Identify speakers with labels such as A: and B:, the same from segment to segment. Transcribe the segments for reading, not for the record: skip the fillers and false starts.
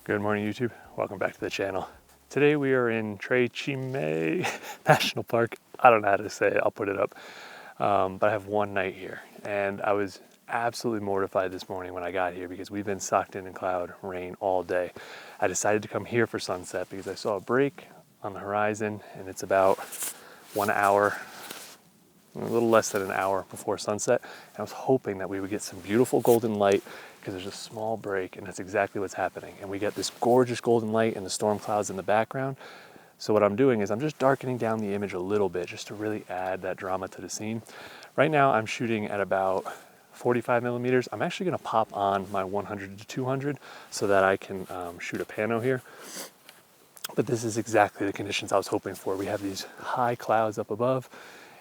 A: Good morning, YouTube. Welcome back to the channel. Today we are in Tre Cime National Park. I don't know how to say it, I'll put it up. But I have one night here, and I was absolutely mortified this morning when I got here because we've been socked in cloud rain all day. I decided to come here for sunset because I saw a break on the horizon, and it's about 1 hour, a little less than an hour before sunset. And I was hoping that we would get some beautiful golden light because there's a small break, and that's exactly what's happening. And we get this gorgeous golden light and the storm clouds in the background. So what I'm doing is I'm just darkening down the image a little bit just to really add that drama to the scene. Right now I'm shooting at about 45 millimeters. I'm actually gonna pop on my 100 to 200 so that I can shoot a pano here. But this is exactly the conditions I was hoping for. We have these high clouds up above,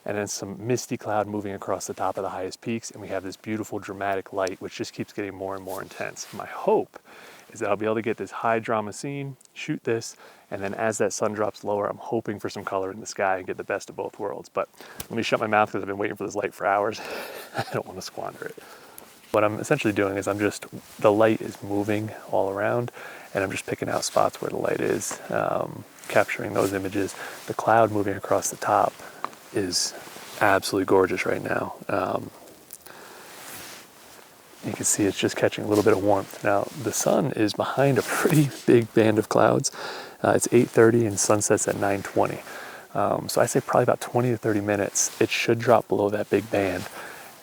A: and then some misty cloud moving across the top of the highest peaks, and we have this beautiful dramatic light which just keeps getting more and more intense. My hope is that I'll be able to get this high drama scene, shoot this, and then as that sun drops lower, I'm hoping for some color in the sky and get the best of both worlds. But let me shut my mouth because I've been waiting for this light for hours. I don't want to squander it. What I'm essentially doing is the light is moving all around, and I'm just picking out spots where the light is, capturing those images. The cloud moving across the top is absolutely gorgeous right now. You can see it's just catching a little bit of warmth. Now, the sun is behind a pretty big band of clouds. It's 8:30 and sunsets at 9:20. So I say probably about 20 to 30 minutes, it should drop below that big band.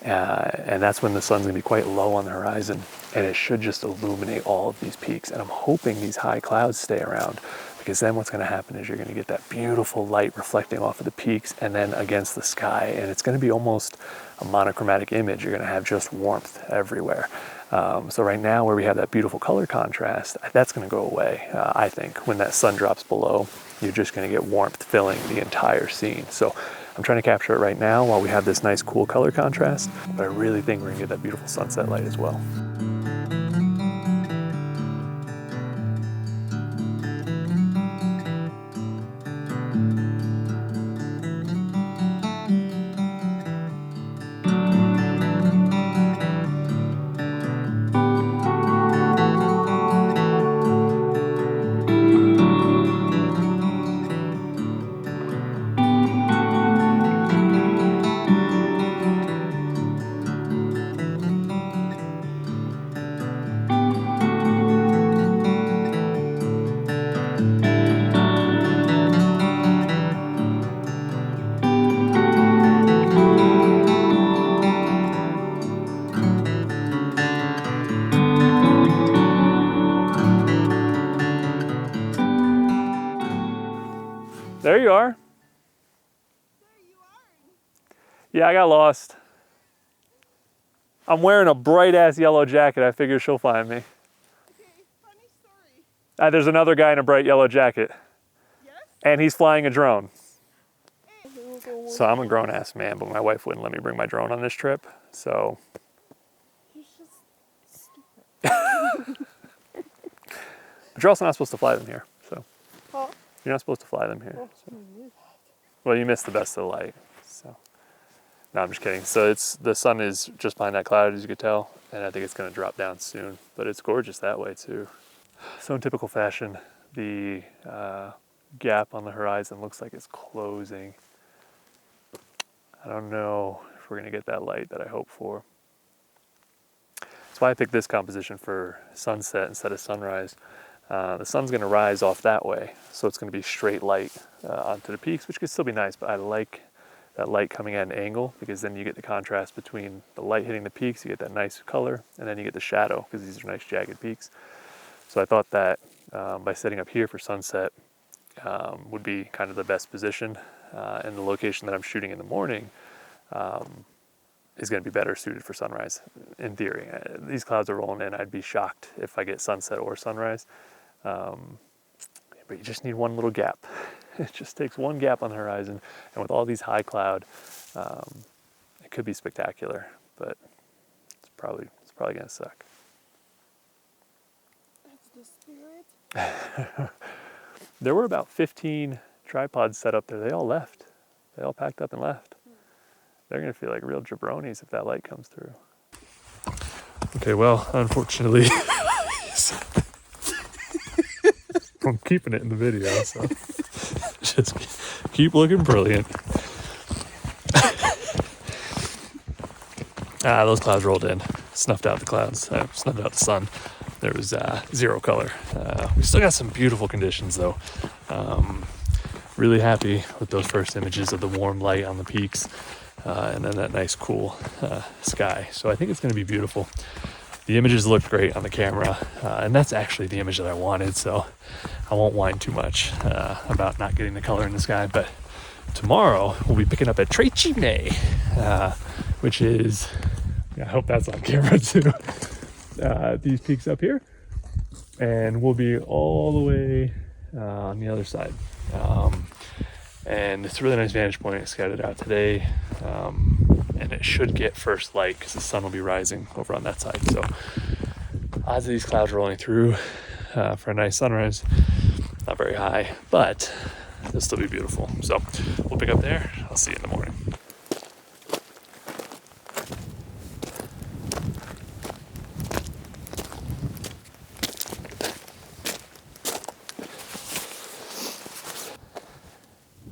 A: And that's when the sun's gonna be quite low on the horizon, and it should just illuminate all of these peaks. And I'm hoping these high clouds stay around, because then what's gonna happen is you're gonna get that beautiful light reflecting off of the peaks and then against the sky, and it's gonna be almost a monochromatic image. You're gonna have just warmth everywhere. So right now where we have that beautiful color contrast, that's gonna go away, I think. When that sun drops below, you're just gonna get warmth filling the entire scene. So I'm trying to capture it right now while we have this nice cool color contrast, but I really think we're gonna get that beautiful sunset light as well. There you are. Yeah, I got lost. I'm wearing a bright ass yellow jacket. I figure she'll find me.
B: Okay, funny story.
A: There's another guy in a bright yellow jacket.
B: Yes?
A: And he's flying a drone.
B: Hey.
A: So I'm a grown ass man, but my wife wouldn't let me bring my drone on this trip. So.
B: You're just stupid.
A: But you're also not supposed to fly them here. So.
B: Huh?
A: You're not supposed to fly them here.
B: Oh,
A: So.
B: you knew that.
A: Well, you missed the best of the light. So. No, I'm just kidding. So the sun is just behind that cloud, as you could tell, and I think it's going to drop down soon. But it's gorgeous that way too. So in typical fashion, the gap on the horizon looks like it's closing. I don't know if we're going to get that light that I hope for. That's why I picked this composition for sunset instead of sunrise. The sun's going to rise off that way, so it's going to be straight light onto the peaks, which could still be nice, but I like that light coming at an angle, because then you get the contrast between the light hitting the peaks, you get that nice color, and then you get the shadow, because these are nice jagged peaks. So I thought that by setting up here for sunset would be kind of the best position, and the location that I'm shooting in the morning is going to be better suited for sunrise, in theory. These clouds are rolling in. I'd be shocked if I get sunset or sunrise, but you just need one little gap. It just takes one gap on the horizon, and with all these high cloud, it could be spectacular, but it's probably gonna suck.
B: That's the spirit.
A: There were about 15 tripods set up there. They all left. They all packed up and left. They're gonna feel like real jabronis if that light comes through. Okay, well, unfortunately, I'm keeping it in the video, so just keep looking brilliant. Those clouds rolled in, snuffed out the clouds, snuffed out the sun. There was zero color. We still got some beautiful conditions though. Really happy with those first images of the warm light on the peaks and then that nice cool sky. So I think it's going to be beautiful. The images look great on the camera, and that's actually the image that I wanted, so I won't whine too much about not getting the color in the sky. But tomorrow we'll be picking up at Tre Cime, which is, I hope that's on camera too, these peaks up here, and we'll be all the way on the other side. And it's a really nice vantage point. I scouted out today, and it should get first light because the sun will be rising over on that side. So odds of these clouds rolling through for a nice sunrise, not very high, but it'll still be beautiful. So we'll pick up there. I'll see you in the morning.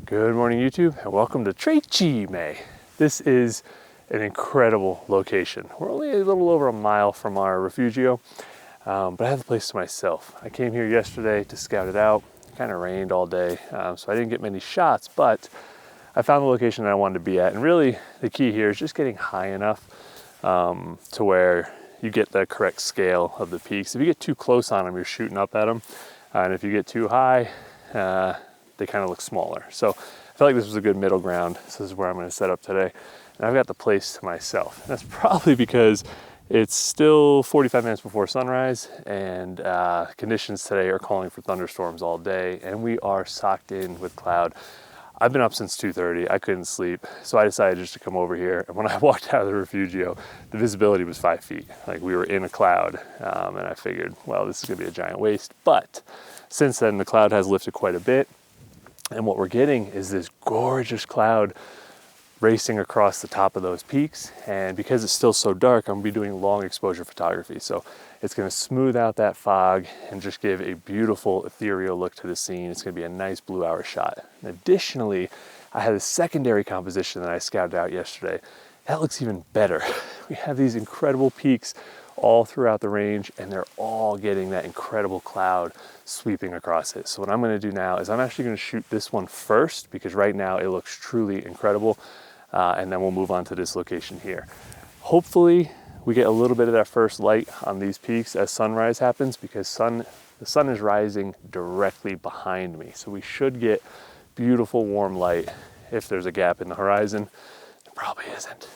A: Good morning, YouTube, and welcome to Tre Cime. This is an incredible location. We're only a little over a mile from our refugio, but I have the place to myself. I came here yesterday to scout it out. It kind of rained all day, so I didn't get many shots, but I found the location that I wanted to be at. And really, the key here is just getting high enough to where you get the correct scale of the peaks. If you get too close on them, you're shooting up at them, and if you get too high, they kind of look smaller. So I felt like this was a good middle ground. So this is where I'm going to set up today. And I've got the place to myself. And that's probably because it's still 45 minutes before sunrise, and conditions today are calling for thunderstorms all day, and we are socked in with cloud. I've been up since 2:30. I couldn't sleep, so I decided just to come over here. And when I walked out of the refugio, the visibility was 5 feet. Like, we were in a cloud, and I figured, well, this is going to be a giant waste. But since then, the cloud has lifted quite a bit. And what we're getting is this gorgeous cloud racing across the top of those peaks. And because it's still so dark, I'm gonna be doing long exposure photography. So it's gonna smooth out that fog and just give a beautiful ethereal look to the scene. It's gonna be a nice blue hour shot. And additionally, I had a secondary composition that I scouted out yesterday. That looks even better. We have these incredible peaks all throughout the range, and they're all getting that incredible cloud sweeping across it. So what I'm going to do now is I'm actually going to shoot this one first, because right now it looks truly incredible, and then we'll move on to this location here. Hopefully we get a little bit of that first light on these peaks as sunrise happens, because the sun is rising directly behind me, so we should get beautiful warm light. If there's a gap in the horizon, there probably isn't.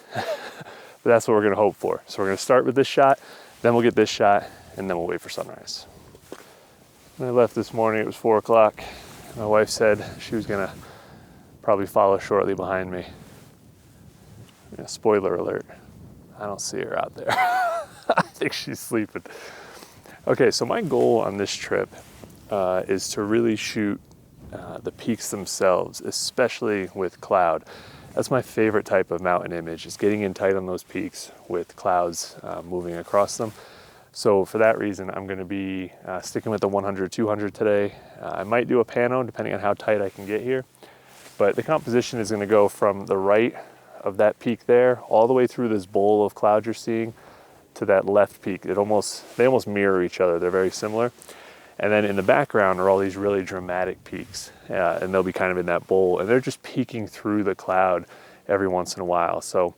A: But that's what we're gonna hope for. So we're gonna start with this shot, then we'll get this shot, and then we'll wait for sunrise. When I left this morning, it was 4 o'clock. My wife said she was gonna probably follow shortly behind me. Yeah, spoiler alert, I don't see her out there. I think she's sleeping. Okay, so my goal on this trip is to really shoot the peaks themselves, especially with cloud. That's my favorite type of mountain image, is getting in tight on those peaks with clouds moving across them. So for that reason, I'm gonna be sticking with the 100-200 today. I might do a pano depending on how tight I can get here. But the composition is gonna go from the right of that peak there, all the way through this bowl of clouds you're seeing, to that left peak. They almost mirror each other, they're very similar. And then in the background are all these really dramatic peaks, and they'll be kind of in that bowl, and they're just peeking through the cloud every once in a while. So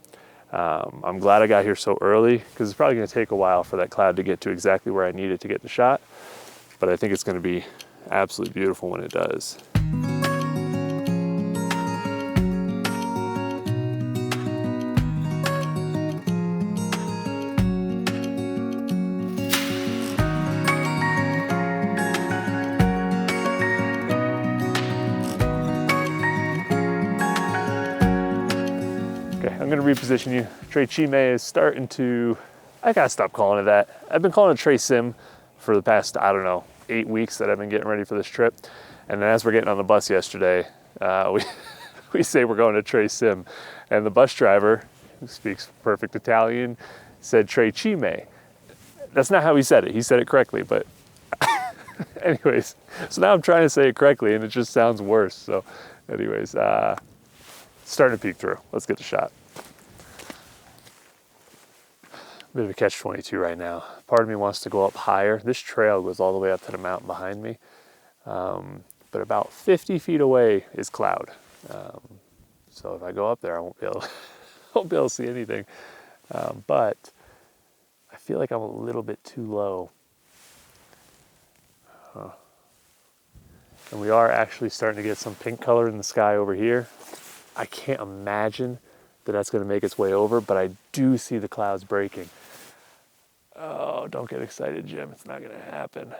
A: I'm glad I got here so early, because it's probably gonna take a while for that cloud to get to exactly where I need it to get the shot, but I think it's gonna be absolutely beautiful when it does. I'm gonna reposition you. Tre Cime is starting to, I gotta stop calling it that. I've been calling it Tre Sim for the past, I don't know, 8 weeks that I've been getting ready for this trip. And then as we're getting on the bus yesterday, we say we're going to Tre Sim. And the bus driver, who speaks perfect Italian, said Tre Cime. That's not how he said it. He said it correctly, but Anyways, so now I'm trying to say it correctly and it just sounds worse. So anyways, starting to peek through. Let's get the shot. Bit of a catch-22 right now. Part of me wants to go up higher. This trail goes all the way up to the mountain behind me. But about 50 feet away is cloud. So if I go up there, I won't be able, won't be able to see anything. But I feel like I'm a little bit too low. And we are actually starting to get some pink color in the sky over here. I can't imagine that that's going to make its way over, but I do see the clouds breaking. Oh, don't get excited, Jim. It's not going to happen.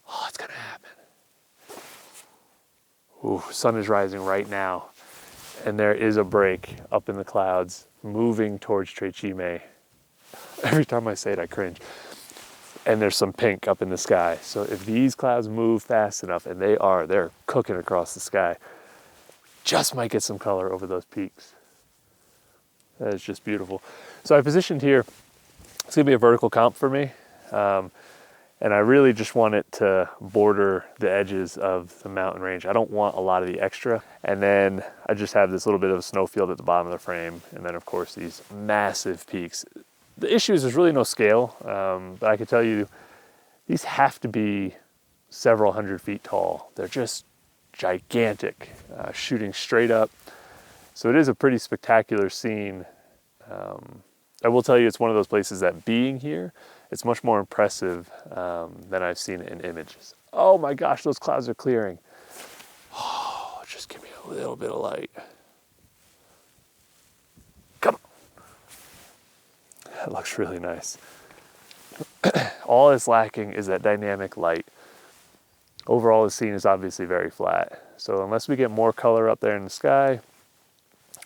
A: Oh, it's going to happen. Ooh, sun is rising right now. And there is a break up in the clouds moving towards Tre Cime. Every time I say it, I cringe. And there's some pink up in the sky. So if these clouds move fast enough, and they're cooking across the sky, just might get some color over those peaks. That is just beautiful. So I positioned here. It's gonna be a vertical comp for me. And I really just want it to border the edges of the mountain range. I don't want a lot of the extra. And then I just have this little bit of a snowfield at the bottom of the frame. And then of course these massive peaks. The issue is there's really no scale, but I can tell you these have to be several hundred feet tall. They're just gigantic, shooting straight up. So it is a pretty spectacular scene. I will tell you it's one of those places that being here, it's much more impressive than I've seen in images. Oh my gosh, those clouds are clearing. Oh, just give me a little bit of light. Come on. That looks really nice. All it's lacking is that dynamic light. Overall, the scene is obviously very flat. So unless we get more color up there in the sky,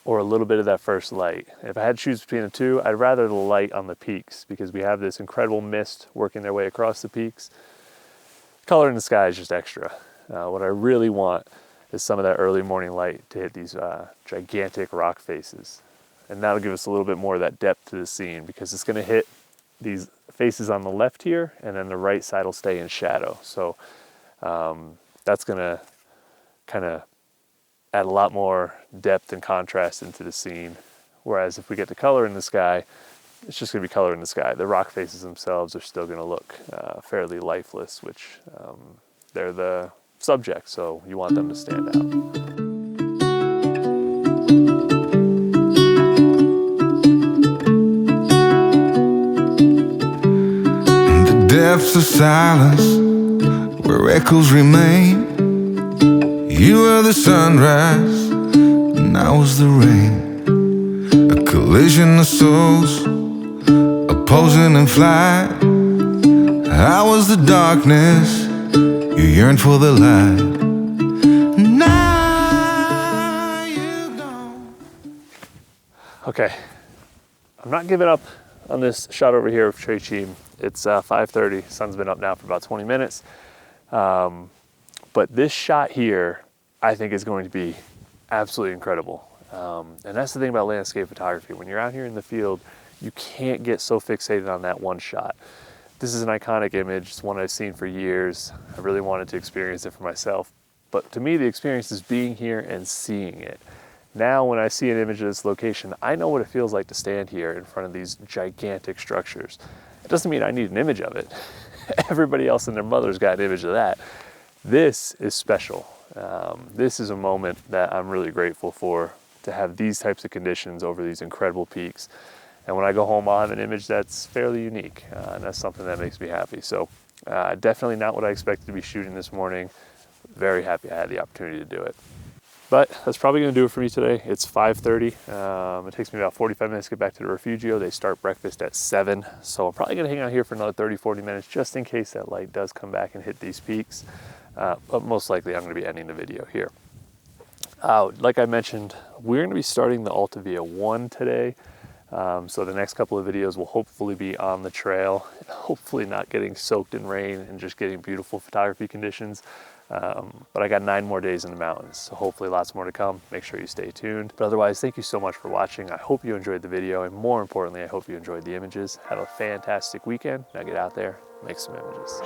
A: or a little bit of that first light. If I had to choose between the two, I'd rather the light on the peaks because we have this incredible mist working their way across the peaks. Color in the sky is just extra. What I really want is some of that early morning light to hit these gigantic rock faces. And that'll give us a little bit more of that depth to the scene because it's gonna hit these faces on the left here and then the right side will stay in shadow. So that's gonna kind of add a lot more depth and contrast into the scene. Whereas if we get the color in the sky, it's just gonna be color in the sky. The rock faces themselves are still gonna look fairly lifeless, which they're the subject, so you want them to stand out.
C: In the depths of silence, where echoes remain, you were the sunrise, and I was the rain. A collision of souls, opposing in flight. I was the darkness, you yearned for the light. Now you gone.
A: Okay, I'm not giving up on this shot over here of Tre Cime. It's 5:30, sun's been up now for about 20 minutes. But this shot here, I think is going to be absolutely incredible. And that's the thing about landscape photography. When you're out here in the field, you can't get so fixated on that one shot. This is an iconic image. It's one I've seen for years. I really wanted to experience it for myself. But to me, the experience is being here and seeing it. Now, when I see an image of this location, I know what it feels like to stand here in front of these gigantic structures. It doesn't mean I need an image of it. Everybody else and their mother's got an image of that. This is special. This is a moment that I'm really grateful for, to have these types of conditions over these incredible peaks. And when I go home, I'll have an image that's fairly unique, and that's something that makes me happy. So definitely not what I expected to be shooting this morning. Very happy I had the opportunity to do it. But that's probably gonna do it for me today. It's 5:30. It takes me about 45 minutes to get back to the Refugio. They start breakfast at 7. So I'm probably gonna hang out here for another 30, 40 minutes just in case that light does come back and hit these peaks. But most likely I'm gonna be ending the video here. Like I mentioned, we're gonna be starting the Alta Via 1 today. So the next couple of videos will hopefully be on the trail, hopefully not getting soaked in rain and just getting beautiful photography conditions. But I got 9 more days in the mountains, so hopefully lots more to come. Make sure you stay tuned. But otherwise, thank you so much for watching. I hope you enjoyed the video, and more importantly, I hope you enjoyed the images. Have a fantastic weekend. Now get out there, make some images.